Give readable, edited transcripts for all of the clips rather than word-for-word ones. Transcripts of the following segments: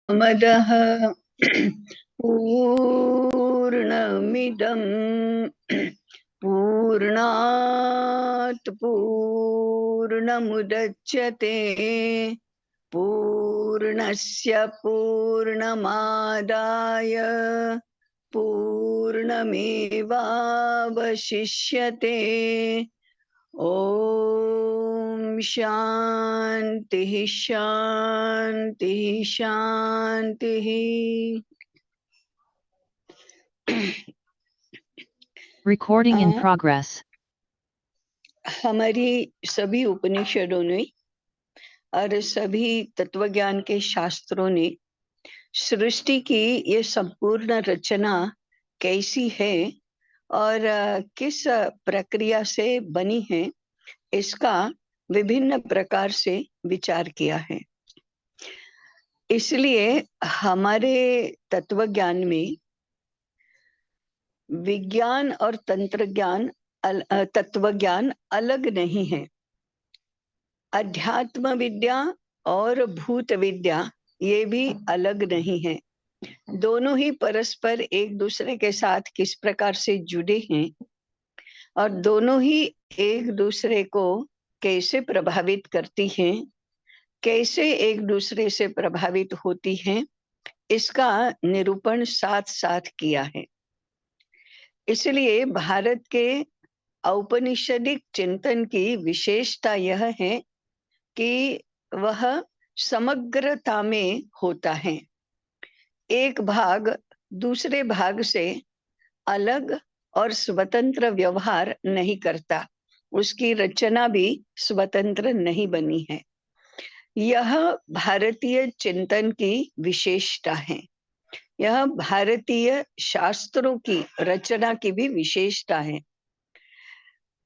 मदः पूर्णमिदं पूर्णात् पूर्णमुदच्यते पूर्णस्य पूर्णमादाय पूर्णमेवावशिष्यते। ओम शांति शांति शांति। Recording in progress. हमारी सभी उपनिषदों ने और सभी तत्वज्ञान के शास्त्रों ने सृष्टि की ये संपूर्ण रचना कैसी है और किस प्रक्रिया से बनी है, इसका विभिन्न प्रकार से विचार किया है। इसलिए हमारे तत्वज्ञान में विज्ञान और तत्वज्ञान अलग नहीं है। अध्यात्म विद्या और भूत विद्या ये भी अलग नहीं है। दोनों ही परस्पर एक दूसरे के साथ किस प्रकार से जुड़े हैं और दोनों ही एक दूसरे को कैसे प्रभावित करती हैं, कैसे एक दूसरे से प्रभावित होती हैं, इसका निरूपण साथ साथ किया है। इसलिए भारत के औपनिषदिक चिंतन की विशेषता यह है कि वह समग्रता में होता है। एक भाग दूसरे भाग से अलग और स्वतंत्र व्यवहार नहीं करता, उसकी रचना भी स्वतंत्र नहीं बनी है। यह भारतीय चिंतन की विशेषता है। यह भारतीय शास्त्रों की रचना की भी विशेषता है।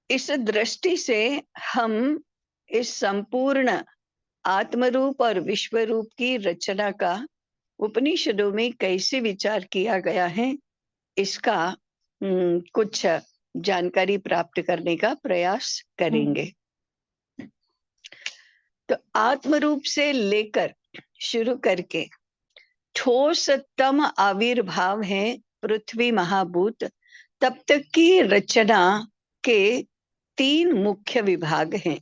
इस दृष्टि से हम इस संपूर्ण आत्मरूप और विश्व रूप की रचना का उपनिषदों में कैसे विचार किया गया है, इसका कुछ जानकारी प्राप्त करने का प्रयास करेंगे। तो आत्मरूप से लेकर शुरू करके ठोसतम आविर्भाव है पृथ्वी महाभूत, तब तक की रचना के 3 मुख्य विभाग हैं।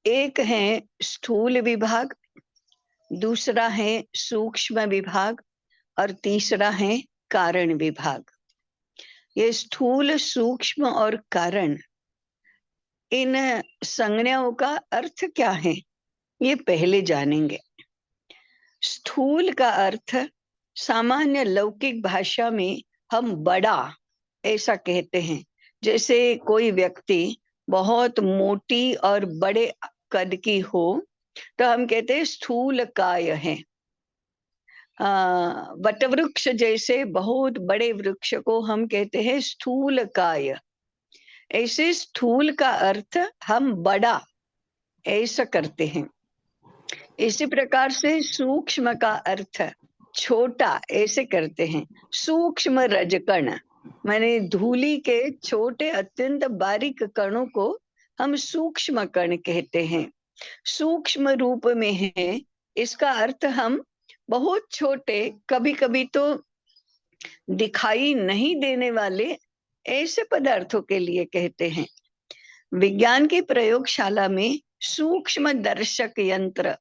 एक है स्थूल विभाग, दूसरा है सूक्ष्म विभाग और तीसरा है कारण विभाग। ये स्थूल, सूक्ष्म और कारण, इन संज्ञाओं का अर्थ क्या है ये पहले जानेंगे। स्थूल का अर्थ सामान्य लौकिक भाषा में हम बड़ा ऐसा कहते हैं। जैसे कोई व्यक्ति बहुत मोटी और बड़े कद की हो तो हम कहते हैं स्थूल काय है। वटवृक्ष जैसे बहुत बड़े वृक्ष को हम कहते हैं स्थूल काय। ऐसे स्थूल का अर्थ हम बड़ा ऐसा करते हैं। इसी प्रकार से सूक्ष्म का अर्थ छोटा ऐसे करते हैं। सूक्ष्म रजकण माने धूली के छोटे अत्यंत बारीक कणों को हम सूक्ष्म कण कहते हैं। सूक्ष्म रूप में है, इसका अर्थ हम बहुत छोटे, कभी कभी तो दिखाई नहीं देने वाले ऐसे पदार्थों के लिए कहते हैं। विज्ञान की प्रयोगशाला में सूक्ष्म दर्शक यंत्र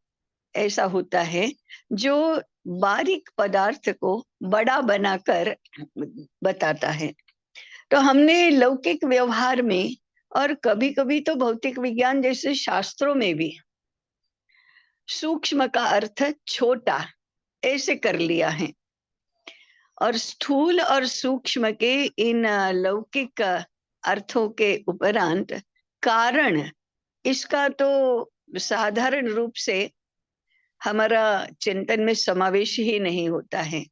ऐसा होता है जो बारीक पदार्थ को बड़ा बनाकर बताता है। तो हमने लौकिक व्यवहार में और कभी कभी तो भौतिक विज्ञान जैसे शास्त्रों में भी सूक्ष्म का अर्थ छोटा ऐसे कर लिया है। और स्थूल और सूक्ष्म के इन लौकिक अर्थों के उपरांत कारण, इसका तो साधारण रूप से हमारा चिंतन में समावेश ही नहीं होता है।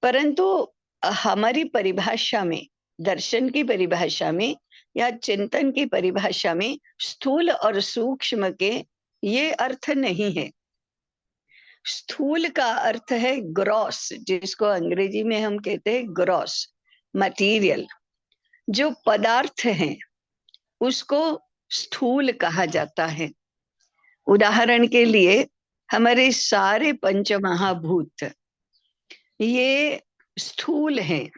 परंतु हमारी परिभाषा में, दर्शन की परिभाषा में या चिंतन की परिभाषा में स्थूल और सूक्ष्म के ये अर्थ नहीं है। स्थूल का अर्थ है ग्रॉस, जिसको अंग्रेजी में हम कहते हैं ग्रॉस मटेरियल। जो पदार्थ है उसको स्थूल कहा जाता है। उदाहरण के लिए हमारे सारे पंच महाभूत ये स्थूल है,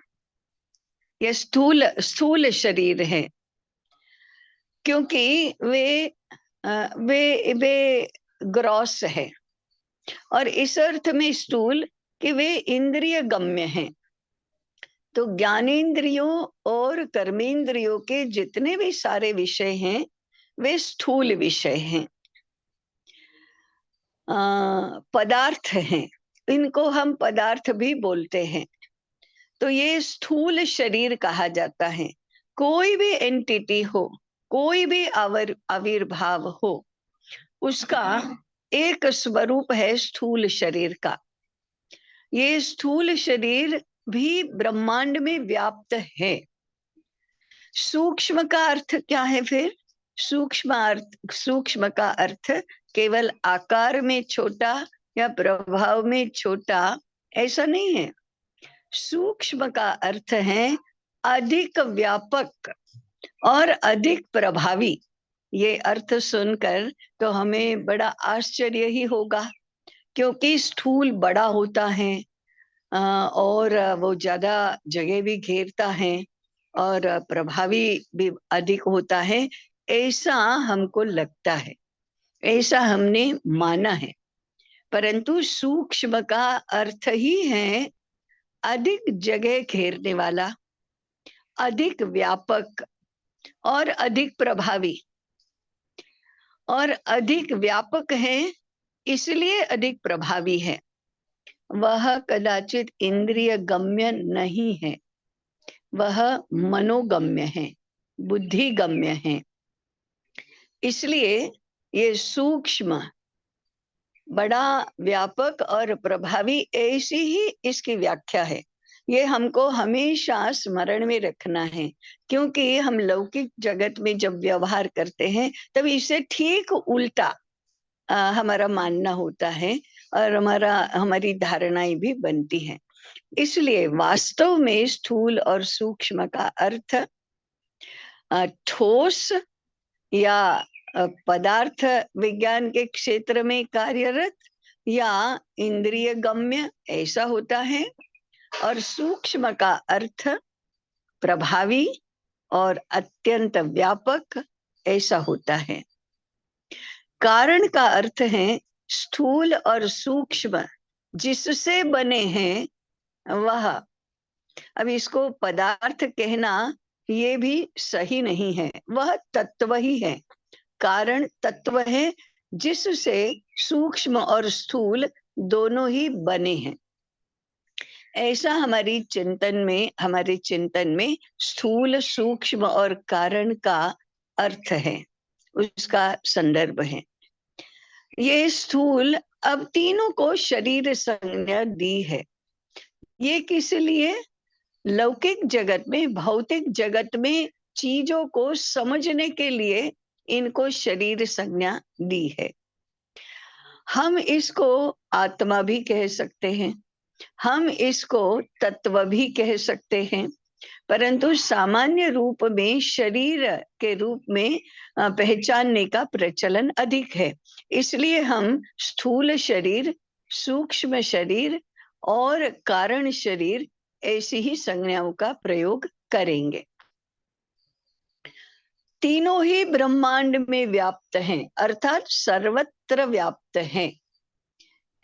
ये स्थूल स्थूल शरीर है, क्योंकि वे ग्रॉस है, और इस अर्थ में स्थूल कि वे इंद्रिय गम्य हैं। तो ज्ञानेंद्रियों और कर्मेंद्रियों के जितने भी सारे विषय हैं वे स्थूल विषय हैं, पदार्थ हैं, इनको हम पदार्थ भी बोलते हैं। तो ये स्थूल शरीर कहा जाता है। कोई भी एंटिटी हो, कोई भी आविर्भाव हो, उसका एक स्वरूप है स्थूल शरीर का। ये स्थूल शरीर भी ब्रह्मांड में व्याप्त है। सूक्ष्म का अर्थ क्या है फिर? सूक्ष्म का अर्थ केवल आकार में छोटा या प्रभाव में छोटा ऐसा नहीं है। सूक्ष्म का अर्थ है अधिक व्यापक और अधिक प्रभावी। ये अर्थ सुनकर तो हमें बड़ा आश्चर्य ही होगा, क्योंकि स्थूल बड़ा होता है और वो ज्यादा जगह भी घेरता है और प्रभावी भी अधिक होता है, ऐसा हमको लगता है, ऐसा हमने माना है। परंतु सूक्ष्म का अर्थ ही है अधिक जगह घेरने वाला, अधिक व्यापक और अधिक प्रभावी। और अधिक व्यापक है इसलिए अधिक प्रभावी है। वह कदाचित इंद्रिय गम्य नहीं है, वह मनोगम्य है, बुद्धि गम्य है। इसलिए ये सूक्ष्म, बड़ा, व्यापक और प्रभावी, ऐसी ही इसकी व्याख्या है। ये हमको हमेशा स्मरण में रखना है, क्योंकि हम लौकिक जगत में जब व्यवहार करते हैं तब इससे ठीक उल्टा हमारा मानना होता है और हमारी धारणाएं भी बनती हैं। इसलिए वास्तव में स्थूल और सूक्ष्म का अर्थ ठोस या पदार्थ विज्ञान के क्षेत्र में कार्यरत या इंद्रिय गम्य ऐसा होता है, और सूक्ष्म का अर्थ प्रभावी और अत्यंत व्यापक ऐसा होता है। कारण का अर्थ है स्थूल और सूक्ष्म जिससे बने हैं वह। अब इसको पदार्थ कहना ये भी सही नहीं है, वह तत्व ही है। कारण तत्व है जिससे सूक्ष्म और स्थूल दोनों ही बने हैं। ऐसा हमारे चिंतन में स्थूल, सूक्ष्म और कारण का अर्थ है, उसका संदर्भ है। ये स्थूल अब तीनों को शरीर संज्ञा दी है। ये किस लिए? लौकिक जगत में, भौतिक जगत में चीजों को समझने के लिए इनको शरीर संज्ञा दी है। हम इसको आत्मा भी कह सकते हैं, हम इसको तत्व भी कह सकते हैं, परंतु सामान्य रूप में शरीर के रूप में पहचानने का प्रचलन अधिक है। इसलिए हम स्थूल शरीर, सूक्ष्म शरीर और कारण शरीर ऐसी ही संज्ञाओं का प्रयोग करेंगे। तीनों ही ब्रह्मांड में व्याप्त हैं, अर्थात सर्वत्र व्याप्त हैं।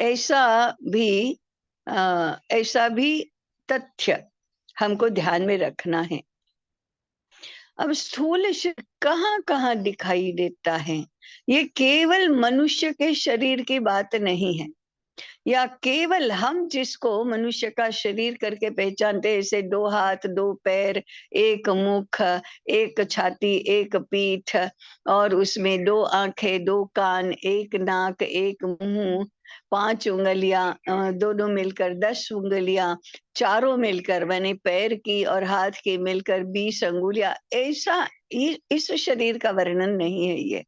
ऐसा भी तथ्य हमको ध्यान में रखना है। अब स्थूल शरीर कहाँ कहाँ दिखाई देता है? ये केवल मनुष्य के शरीर की बात नहीं है, या केवल हम जिसको मनुष्य का शरीर करके पहचानते हैं, जैसे 2 हाथ, 2 पैर, 1 मुख, 1 छाती, 1 पीठ, और उसमें 2 आंखें, 2 कान, 1 नाक, 1 मुंह, 5 उंगलियां, दोनों मिलकर 10 उंगलियां, चारों मिलकर माने पैर की और हाथ की मिलकर 20 अंगुलियां। ऐसा इस शरीर का वर्णन नहीं है।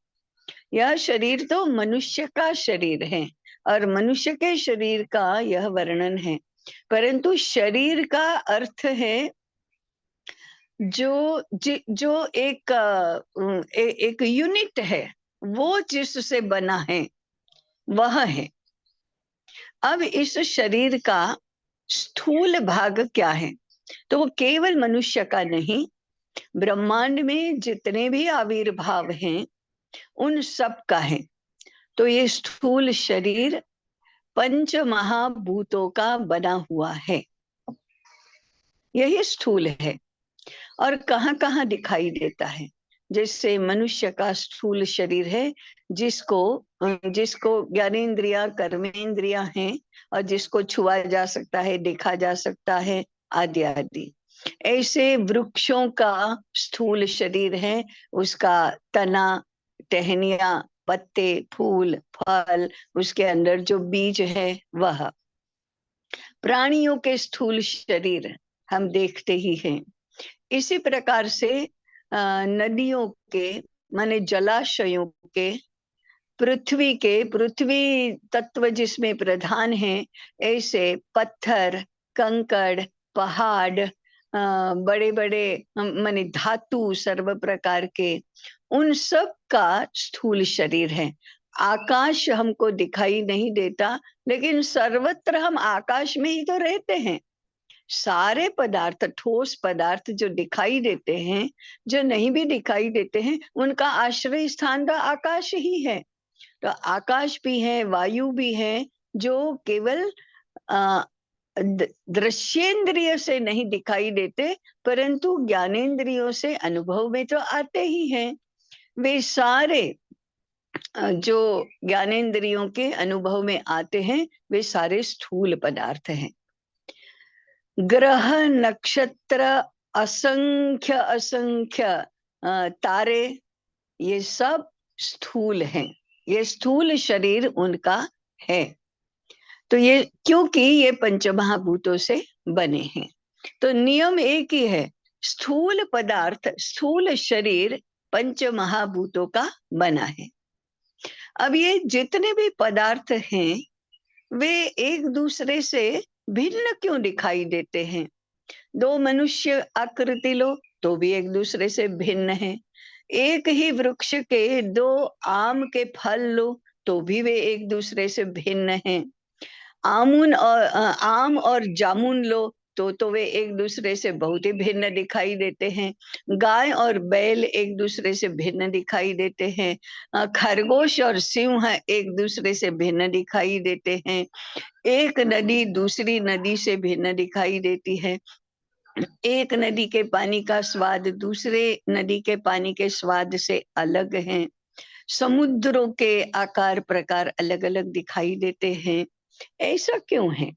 यह शरीर तो मनुष्य का शरीर है और मनुष्य के शरीर का यह वर्णन है। परंतु शरीर का अर्थ है जो एक यूनिट है, वो जिससे बना है वह है। अब इस शरीर का स्थूल भाग क्या है? तो वो केवल मनुष्य का नहीं, ब्रह्मांड में जितने भी आविर्भाव हैं उन सब का है। तो ये स्थूल शरीर पंच महाभूतों का बना हुआ है, यही स्थूल है। और कहाँ कहाँ दिखाई देता है? जैसे मनुष्य का स्थूल शरीर है, जिसको जिसको ज्ञानेन्द्रिया कर्मेंद्रिया हैं, और जिसको छुआ जा सकता है, देखा जा सकता है, आदि आदि। ऐसे वृक्षों का स्थूल शरीर है, उसका तना, टहनिया, पत्ते, फूल, फल, उसके अंदर जो बीज है वह। प्राणियों के स्थूल शरीर हम देखते ही हैं। इसी प्रकार से नदियों के, माने जलाशयों के, पृथ्वी तत्व जिसमें प्रधान है, ऐसे पत्थर, कंकड़, पहाड़, बड़े बड़े माने धातु सर्व प्रकार के, उन सब का स्थूल शरीर है। आकाश हमको दिखाई नहीं देता, लेकिन सर्वत्र हम आकाश में ही तो रहते हैं। सारे पदार्थ, ठोस पदार्थ जो दिखाई देते हैं, जो नहीं भी दिखाई देते हैं, उनका आश्रय स्थान तो आकाश ही है। तो आकाश भी है, वायु भी है, जो केवल दृश्येंद्रिय से नहीं दिखाई देते, परंतु ज्ञानेंद्रियों से अनुभव में तो आते ही हैं। वे सारे जो ज्ञानेंद्रियों के अनुभव में आते हैं, वे सारे स्थूल पदार्थ हैं। ग्रह, नक्षत्र, असंख्य असंख्य तारे, ये सब स्थूल हैं, ये स्थूल शरीर उनका है। तो ये क्योंकि ये पंचमहाभूतों से बने हैं, तो नियम एक ही है, स्थूल पदार्थ, स्थूल शरीर पंचमहाभूतों का बना है। अब ये जितने भी पदार्थ हैं, वे एक दूसरे से भिन्न क्यों दिखाई देते हैं? दो मनुष्य आकृति लो तो भी एक दूसरे से भिन्न है। एक ही वृक्ष के दो आम के फल लो तो भी वे एक दूसरे से भिन्न हैं। आम और जामुन लो तो वे एक दूसरे से बहुत ही भिन्न दिखाई देते हैं। गाय और बैल एक दूसरे से भिन्न दिखाई देते हैं। खरगोश और सिंह एक दूसरे से भिन्न दिखाई देते हैं। एक नदी दूसरी नदी से भिन्न दिखाई देती है। एक नदी के पानी का स्वाद दूसरे नदी के पानी के स्वाद से अलग है। समुद्रों के आकार प्रकार अलग अलग दिखाई देते हैं। ऐसा क्यों है?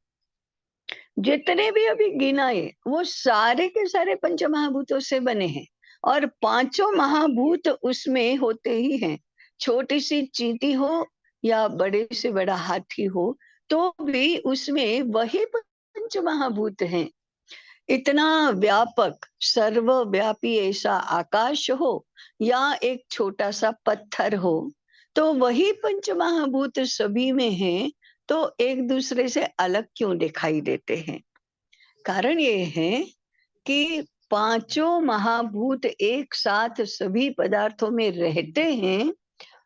जितने भी अभी गिनाए वो सारे के सारे पंच महाभूतों से बने हैं, और पांचों महाभूत उसमें होते ही हैं। छोटी सी चींटी हो या बड़े से बड़ा हाथी हो, तो भी उसमें वही पंच महाभूत हैं। इतना व्यापक सर्वव्यापी ऐसा आकाश हो या एक छोटा सा पत्थर हो, तो वही पंच महाभूत सभी में है, तो एक दूसरे से अलग क्यों दिखाई देते हैं? कारण ये है कि पांचों महाभूत एक साथ सभी पदार्थों में रहते हैं,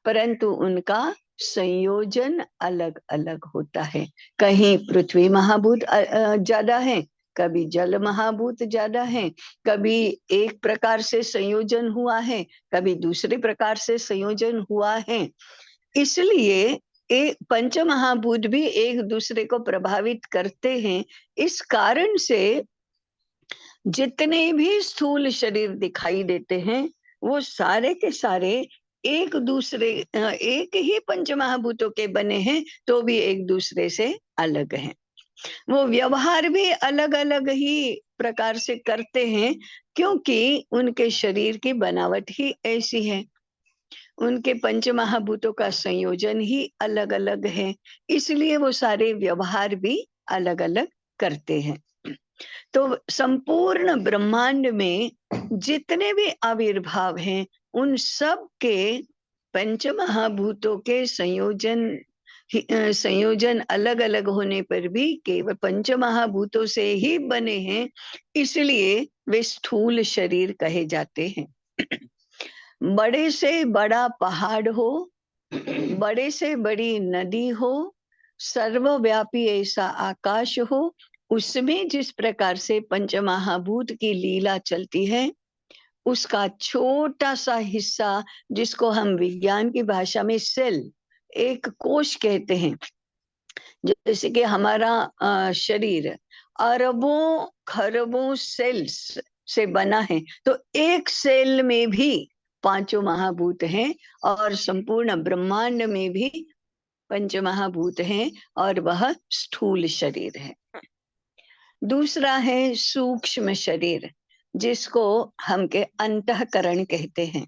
परंतु उनका संयोजन अलग अलग होता है। कहीं पृथ्वी महाभूत ज्यादा है, कभी जल महाभूत ज्यादा है, कभी एक प्रकार से संयोजन हुआ है, कभी दूसरे प्रकार से संयोजन हुआ है। इसलिए एक पंच महाभूत भी एक दूसरे को प्रभावित करते हैं। इस कारण से जितने भी स्थूल शरीर दिखाई देते हैं, वो सारे के सारे एक दूसरे एक ही पंच महाभूतों के बने हैं, तो भी एक दूसरे से अलग हैं। वो व्यवहार भी अलग अलग ही प्रकार से करते हैं, क्योंकि उनके शरीर की बनावट ही ऐसी है, उनके पंच महाभूतों का संयोजन ही अलग अलग है, इसलिए वो सारे व्यवहार भी अलग अलग करते हैं। तो संपूर्ण ब्रह्मांड में जितने भी आविर्भाव हैं, उन सब के पंच महाभूतों के संयोजन अलग अलग होने पर भी केवल पंच महाभूतों से ही बने हैं, इसलिए वे स्थूल शरीर कहे जाते हैं। बड़े से बड़ा पहाड़ हो, बड़े से बड़ी नदी हो, सर्वव्यापी ऐसा आकाश हो, उसमें जिस प्रकार से पंचमहाभूत की लीला चलती है, उसका छोटा सा हिस्सा, जिसको हम विज्ञान की भाषा में सेल, एक कोश कहते हैं, जैसे कि हमारा शरीर अरबों खरबों सेल्स से बना है, तो एक सेल में भी पांचों महाभूत हैं, और संपूर्ण ब्रह्मांड में भी पंच महाभूत हैं, और वह स्थूल शरीर है। दूसरा है सूक्ष्म शरीर, जिसको हम के अंतःकरण कहते हैं।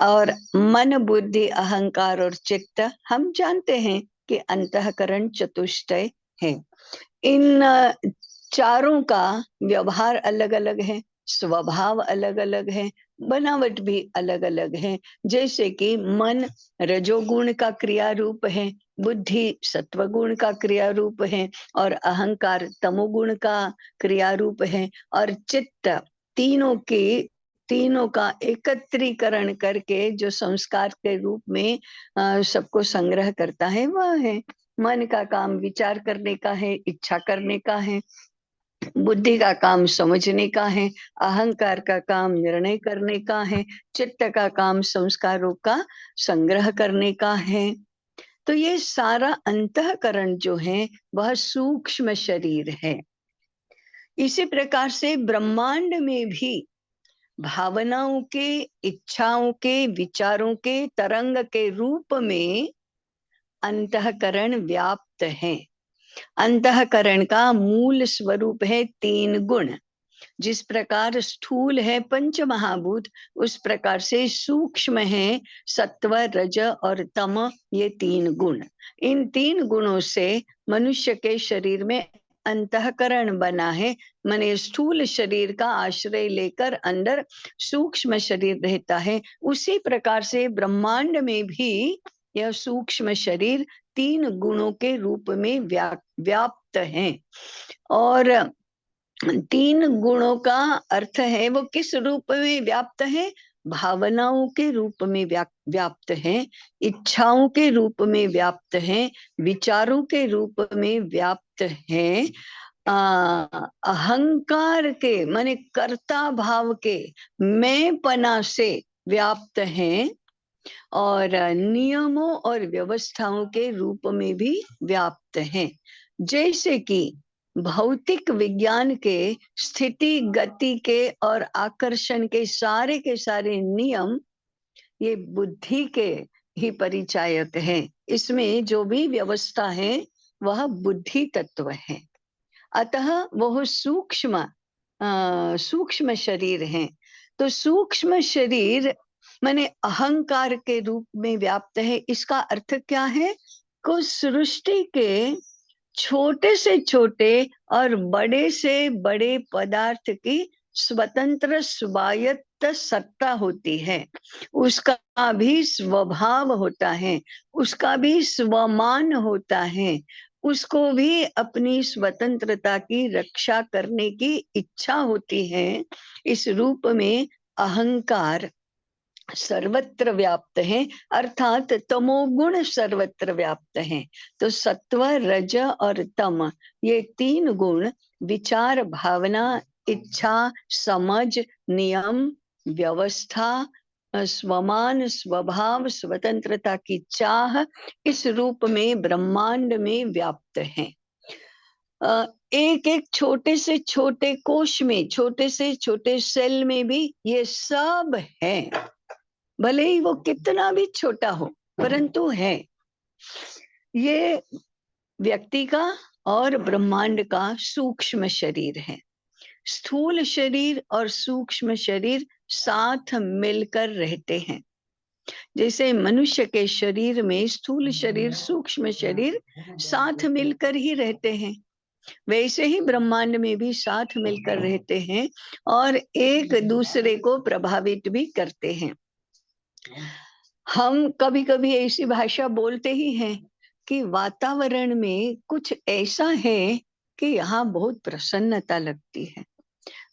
और मन, बुद्धि, अहंकार और चित्त हम जानते हैं कि अंतःकरण चतुष्टय है। इन चारों का व्यवहार अलग अलग है, स्वभाव अलग अलग है, बनावट भी अलग अलग है। जैसे कि मन रजोगुण का क्रिया रूप है, बुद्धि सत्वगुण का क्रिया रूप है, और अहंकार तमोगुण का क्रिया रूप है, और चित्त तीनों का एकत्रीकरण करके जो संस्कार के रूप में सबको संग्रह करता है, वह है। मन का काम विचार करने का है, इच्छा करने का है, बुद्धि का काम समझने का है, अहंकार का काम निर्णय करने का है, चित्त का काम संस्कारों का संग्रह करने का है। तो ये सारा अंतःकरण जो है वह सूक्ष्म शरीर है। इसी प्रकार से ब्रह्मांड में भी भावनाओं के, इच्छाओं के, विचारों के तरंग के रूप में अंतःकरण व्याप्त है। अंतःकरण का मूल स्वरूप है तीन गुण। जिस प्रकार स्थूल है पंच महाभूत, उस प्रकार से सूक्ष्म है सत्व, रज और तम, ये तीन गुण। इन तीन गुणों से मनुष्य के शरीर में अंतःकरण बना है। माने स्थूल शरीर का आश्रय लेकर अंदर सूक्ष्म शरीर रहता है। उसी प्रकार से ब्रह्मांड में भी यह सूक्ष्म शरीर तीन गुणों के रूप में व्याप्त है। और तीन गुणों का अर्थ है वो किस रूप में व्याप्त है? भावनाओं के रूप में व्याप्त है, इच्छाओं के रूप में व्याप्त है, विचारों के रूप में व्याप्त है, अहंकार के माने कर्ता भाव के मैंपना से व्याप्त है, और नियमों और व्यवस्थाओं के रूप में भी व्याप्त है। जैसे कि भौतिक विज्ञान के स्थिति, गति के और आकर्षण के सारे नियम ये बुद्धि के ही परिचायक है। इसमें जो भी व्यवस्था है वह बुद्धि तत्व है। अतः वह सूक्ष्म शरीर है। तो सूक्ष्म शरीर माने अहंकार के रूप में व्याप्त है। इसका अर्थ क्या है? को सृष्टि के छोटे से छोटे और बड़े से बड़े पदार्थ की स्वतंत्र स्वायत्त सत्ता होती है, उसका भी स्वभाव होता है, उसका भी स्वमान होता है, उसको भी अपनी स्वतंत्रता की रक्षा करने की इच्छा होती है। इस रूप में अहंकार सर्वत्र व्याप्त है, अर्थात तमोगुण सर्वत्र व्याप्त है। तो सत्व, रज और तम ये तीन गुण विचार, भावना, इच्छा, समझ, नियम, व्यवस्था, स्वमान, स्वभाव, स्वतंत्रता की चाह, इस रूप में ब्रह्मांड में व्याप्त है। एक एक छोटे से छोटे कोश में, छोटे से छोटे सेल में भी ये सब है। भले ही वो कितना भी छोटा हो, परंतु है। ये व्यक्ति का और ब्रह्मांड का सूक्ष्म शरीर है। स्थूल शरीर और सूक्ष्म शरीर साथ मिलकर रहते हैं। जैसे मनुष्य के शरीर में स्थूल शरीर, सूक्ष्म शरीर साथ मिलकर ही रहते हैं, वैसे ही ब्रह्मांड में भी साथ मिलकर रहते हैं और एक दूसरे को प्रभावित भी करते हैं। हम कभी कभी ऐसी भाषा बोलते ही हैं कि वातावरण में कुछ ऐसा है कि यहाँ बहुत प्रसन्नता लगती है,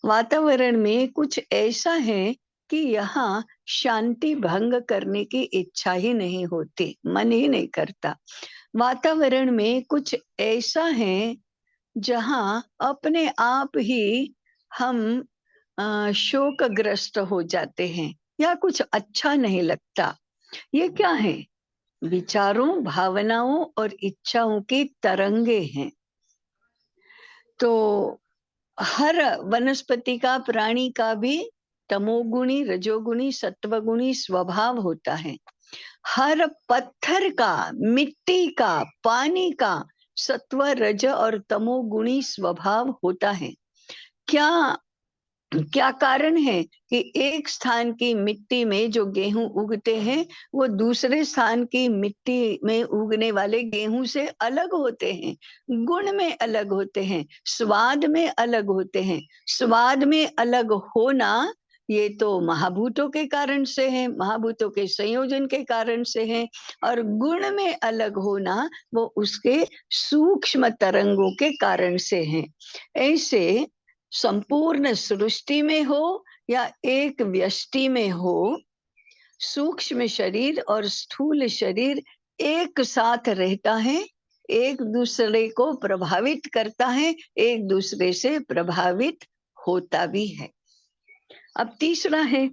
वातावरण में कुछ ऐसा है कि यहाँ शांति भंग करने की इच्छा ही नहीं होती, मन ही नहीं करता। वातावरण में कुछ ऐसा है जहां अपने आप ही हम शोकग्रस्त हो जाते हैं या कुछ अच्छा नहीं लगता। ये क्या है? विचारों, भावनाओं और इच्छाओं की तरंगे हैं। तो हर वनस्पति का, प्राणी का भी तमोगुणी, रजोगुणी, सत्वगुणी स्वभाव होता है। हर पत्थर का, मिट्टी का, पानी का सत्व, रज और तमोगुणी स्वभाव होता है। क्या क्या कारण है कि एक स्थान की मिट्टी में जो गेहूं उगते हैं वो दूसरे स्थान की मिट्टी में उगने वाले गेहूं से अलग होते हैं, गुण में अलग होते हैं, स्वाद में अलग होते हैं। स्वाद में अलग होना ये तो महाभूतों के कारण से है, महाभूतों के संयोजन के कारण से है। और गुण में अलग होना वो उसके सूक्ष्म तरंगों के कारण से है। ऐसे संपूर्ण सृष्टि में हो या एक व्यष्टि में हो, सूक्ष्म शरीर और स्थूल शरीर एक साथ रहता है, एक दूसरे को प्रभावित करता है, एक दूसरे से प्रभावित होता भी है। अब तीसरा है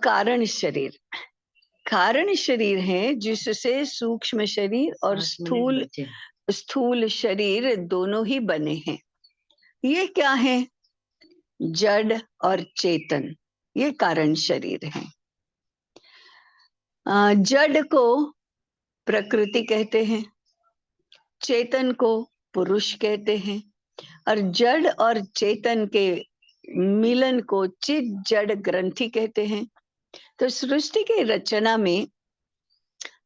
कारण शरीर। कारण शरीर है जिससे सूक्ष्म शरीर और स्थूल शरीर दोनों ही बने हैं। ये क्या है? जड़ और चेतन, ये कारण शरीर है। जड़ को प्रकृति कहते हैं, चेतन को पुरुष कहते हैं, और जड़ और चेतन के मिलन को चित जड़ ग्रंथि कहते हैं। तो सृष्टि की रचना में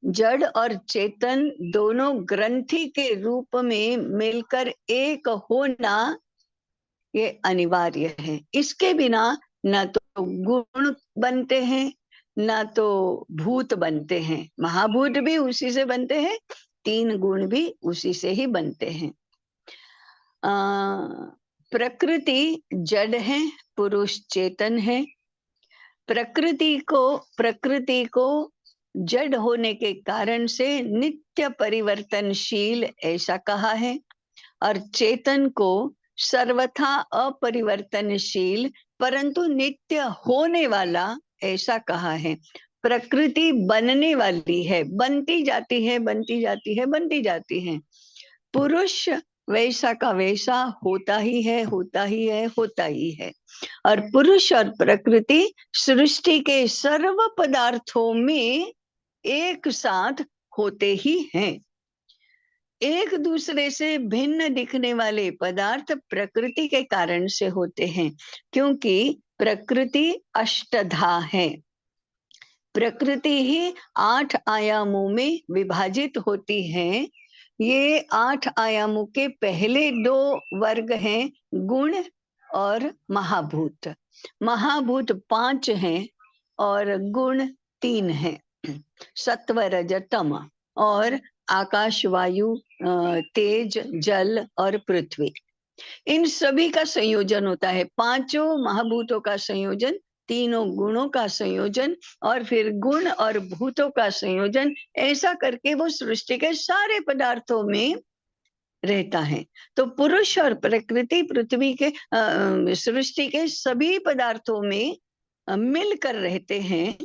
जड़ और चेतन दोनों ग्रंथि के रूप में मिलकर एक होना ये अनिवार्य है। इसके बिना न तो गुण बनते हैं, न तो भूत बनते हैं। महाभूत भी उसी से बनते हैं, 3 गुण भी उसी से ही बनते हैं। प्रकृति जड़ है, पुरुष चेतन है। प्रकृति को जड़ होने के कारण से नित्य परिवर्तनशील ऐसा कहा है, और चेतन को सर्वथा अपरिवर्तनशील परंतु नित्य होने वाला ऐसा कहा है। प्रकृति बनने वाली है, बनती जाती है, बनती जाती है, बनती जाती है। पुरुष वैसा का वैसा होता ही है, होता ही है, होता ही है। और पुरुष और प्रकृति सृष्टि के सर्व पदार्थों में एक साथ होते ही हैं। एक दूसरे से भिन्न दिखने वाले पदार्थ प्रकृति के कारण से होते हैं, क्योंकि प्रकृति अष्टधा है। प्रकृति ही 8 आयामों में विभाजित होती है। ये 8 आयामों के पहले 2 वर्ग हैं, गुण और महाभूत। महाभूत 5 हैं और गुण 3 हैं, सत्व, रज, तम। और आकाश, वायु, तेज, जल और पृथ्वी, इन सभी का संयोजन होता है। 5 महाभूतों का संयोजन, 3 गुणों का संयोजन, और फिर गुण और भूतों का संयोजन, ऐसा करके वो सृष्टि के सारे पदार्थों में रहता है। तो पुरुष और प्रकृति पृथ्वी के सृष्टि के सभी पदार्थों में मिलकर रहते हैं।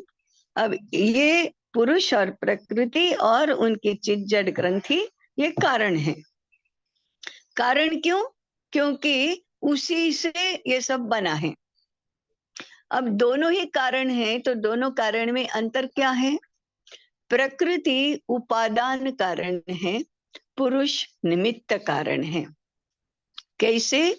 अब ये पुरुष और प्रकृति और उनकी चित जड़ ग्रंथि ये कारण है। कारण क्यों? क्योंकि उसी से ये सब बना है। अब दोनों ही कारण हैं, तो दोनों कारण में अंतर क्या है? प्रकृति उपादान कारण है, पुरुष निमित्त कारण है। कैसे?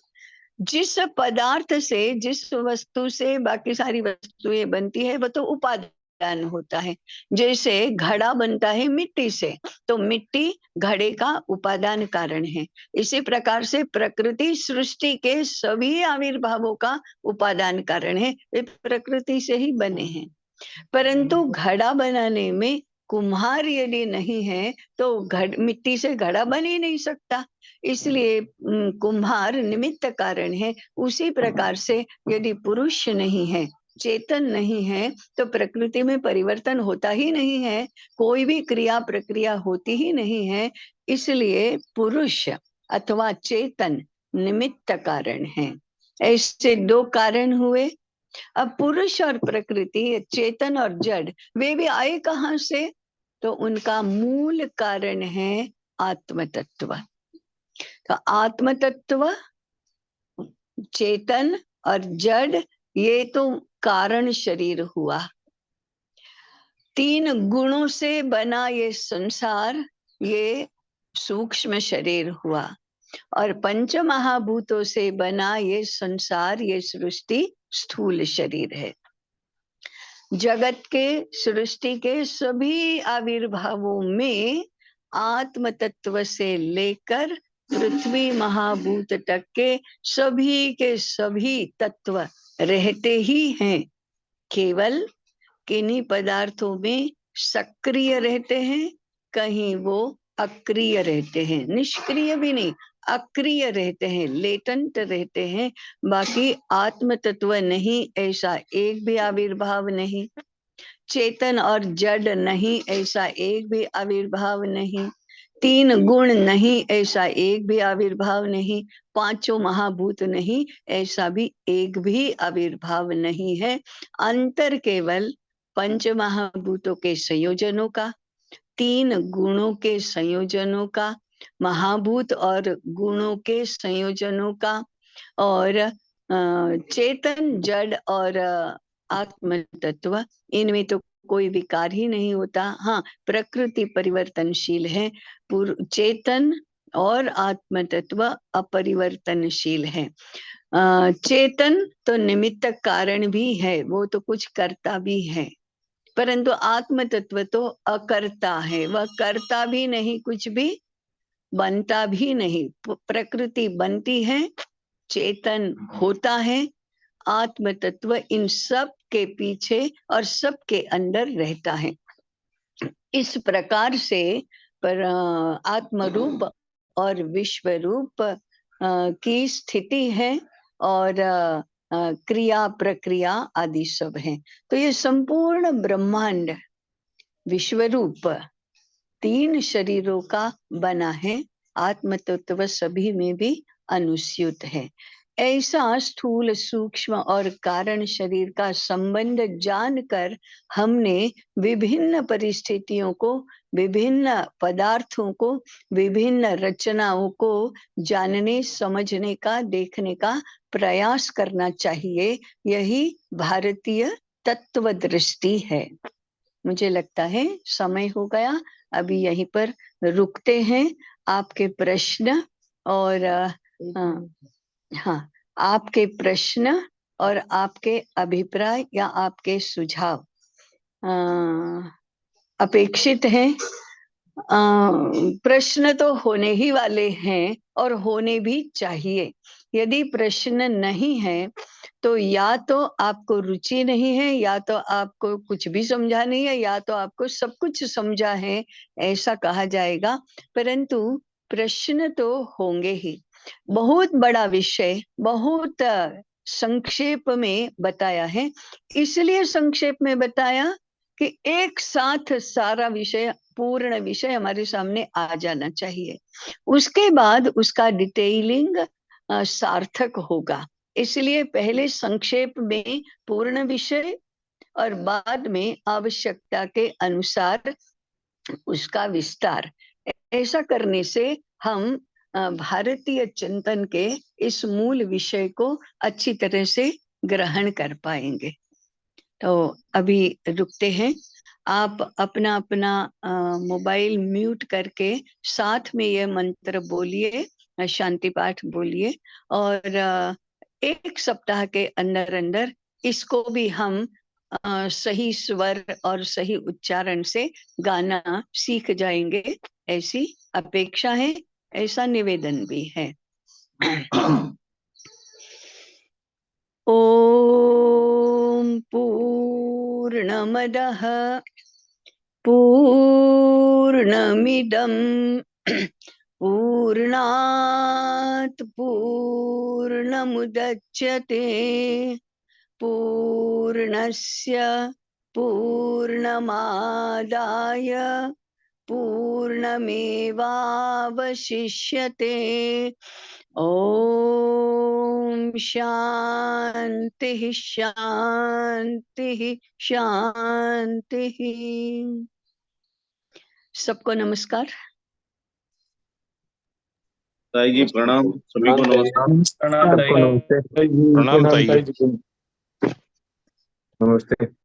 जिस पदार्थ से, जिस वस्तु से बाकी सारी वस्तुएं बनती है, वो तो उपादान होता है। जैसे घड़ा बनता है मिट्टी से, तो मिट्टी घड़े का उपादान कारण है। इसी प्रकार से प्रकृति सृष्टि के सभी आविर्भावों का उपादान कारण है, वे प्रकृति से ही बने हैं। परंतु घड़ा बनाने में कुम्हार यदि नहीं है तो मिट्टी से घड़ा बन ही नहीं सकता, इसलिए कुम्हार निमित्त कारण है। उसी प्रकार से यदि पुरुष नहीं है चेतन नहीं है तो प्रकृति में परिवर्तन होता ही नहीं है, कोई भी क्रिया प्रक्रिया होती ही नहीं है। इसलिए पुरुष अथवा चेतन निमित्त कारण है। ऐसे दो कारण हुए। अब पुरुष और प्रकृति, चेतन और जड़, वे भी आए कहाँ से? तो उनका मूल कारण है आत्म तत्व। तो आत्म तत्व, चेतन और जड़, ये तो कारण शरीर हुआ। तीन गुणों से बना ये संसार, ये सूक्ष्म शरीर हुआ। और पंच महाभूतों से बना ये संसार, ये सृष्टि स्थूल शरीर है। जगत के, सृष्टि के सभी आविर्भावों में आत्म तत्व से लेकर पृथ्वी महाभूत तक के सभी तत्व रहते ही हैं। केवल किन्हीं पदार्थों में सक्रिय रहते हैं, कहीं वो अक्रिय रहते हैं, निष्क्रिय भी नहीं, अक्रिय रहते हैं, लेटेंट रहते हैं। बाकी आत्म तत्व नहीं, ऐसा एक भी आविर्भाव नहीं। चेतन और जड़ नहीं, ऐसा एक भी आविर्भाव नहीं। तीन गुण नहीं, ऐसा एक भी आविर्भाव नहीं। पांचों महाभूत नहीं, ऐसा भी एक भी आविर्भाव नहीं है। अंतर केवल पंच महाभूतों के संयोजनों का, तीन गुणों के संयोजनों का, महाभूत और गुणों के संयोजनों का, और चेतन, जड़ और आत्म तत्व, इनमें तो कोई विकार ही नहीं होता। हाँ, प्रकृति परिवर्तनशील है, चेतन और आत्म तत्व अपरिवर्तनशील है। चेतन तो निमित्त कारण भी है, वो तो कुछ करता भी है, परंतु आत्म तत्व तो अकर्ता है, वह करता भी नहीं, कुछ भी बनता भी नहीं। प्रकृति बनती है, चेतन होता है, आत्म तत्व इन सब के पीछे और सब के अंदर रहता है। इस प्रकार से पर आत्म रूप और विश्व रूप की स्थिति है, और क्रिया प्रक्रिया आदि सब है। तो ये संपूर्ण ब्रह्मांड विश्व रूप तीन शरीरों का बना है, आत्म तत्व सभी में भी अनुस्यूत है। ऐसा स्थूल, सूक्ष्म और कारण शरीर का संबंध जानकर हमने विभिन्न परिस्थितियों को, विभिन्न पदार्थों को, विभिन्न रचनाओं को जानने, समझने का, देखने का प्रयास करना चाहिए। यही भारतीय तत्व दृष्टि है। मुझे लगता है समय हो गया, अभी यहीं पर रुकते हैं। आपके प्रश्न और हाँ, आपके प्रश्न और आपके अभिप्राय या आपके सुझाव अपेक्षित हैं। प्रश्न तो होने ही वाले हैं और होने भी चाहिए। यदि प्रश्न नहीं है तो या तो आपको रुचि नहीं है, या तो आपको कुछ भी समझा नहीं है, या तो आपको सब कुछ समझा है, ऐसा कहा जाएगा। परंतु प्रश्न तो होंगे ही। बहुत बड़ा विषय, बहुत संक्षेप में बताया है। इसलिए संक्षेप में बताया कि एक साथ सारा विषय, पूर्ण विषय हमारे सामने आ जाना चाहिए। उसके बाद उसका डिटेलिंग सार्थक होगा। इसलिए पहले संक्षेप में पूर्ण विषय और बाद में आवश्यकता के अनुसार उसका विस्तार। ऐसा करने से हम भारतीय चिंतन के इस मूल विषय को अच्छी तरह से ग्रहण कर पाएंगे। तो अभी रुकते हैं। आप अपना अपना मोबाइल म्यूट करके साथ में ये मंत्र बोलिए, शांति पाठ बोलिए, और एक सप्ताह के अंदर अंदर इसको भी हम सही स्वर और सही उच्चारण से गाना सीख जाएंगे, ऐसी अपेक्षा है, ऐसा निवेदन भी है। ओम पूर्णमदः पूर्णमिदं पूर्णात् पूर्णमुदच्यते पूर्णस्य पूर्णमादाय पूर्णमेवावशिष्यते। ओम शांति शांति शांति। सबको नमस्कार। ताई जी प्रणाम, सभी को नमस्कार। प्रणाम ताई जी। प्रणाम ताई जी। नमस्ते।